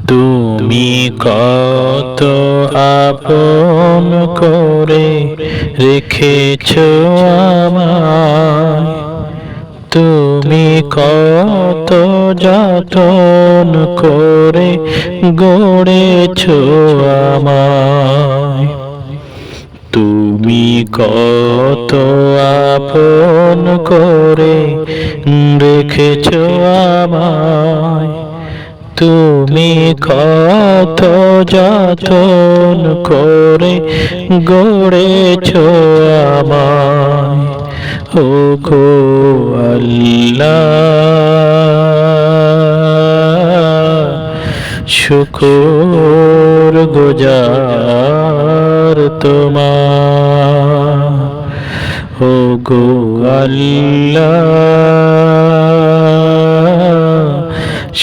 তুমি কত আপন করে রেখেছো আমায়, তুমি কত যতন করে গড়েছো আমায়। তুমি কত আপন করে রেখেছো আমায়, তুমি কত যতন করে গড়েছো আমায়। ওগো আল্লাহ, শুকর গুজার তোমার। ওগো আল্লাহ,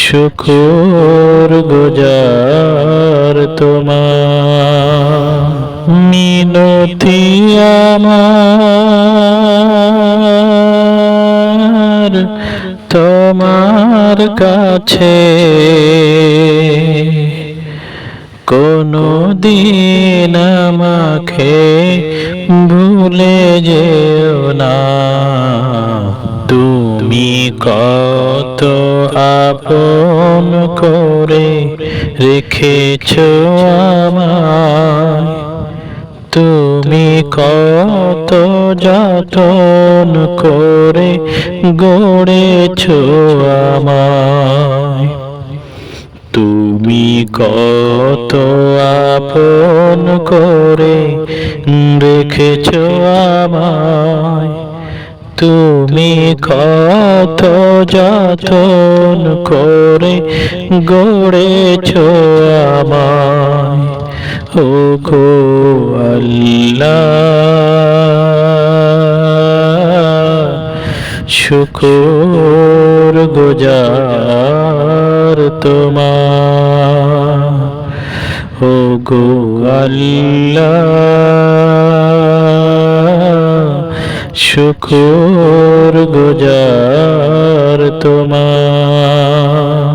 শুকর গুজার তোমার। মিনতি আমার তোমার কাছে, কোনো দিন আমাকে ভুলে যেও না। তুমি কত আপন করে রেখেছো আমায়, তুমি কত যতন করে গড়েছো আমায়। তুমি কত আপন করে রেখেছো আমায়, তুমি কত যতন করে গড়েছো আমায়। ওগো আল্লাহ, শুকর গুজার তোমার। ওগো আল্লাহ, শুকর গুজার তোমার।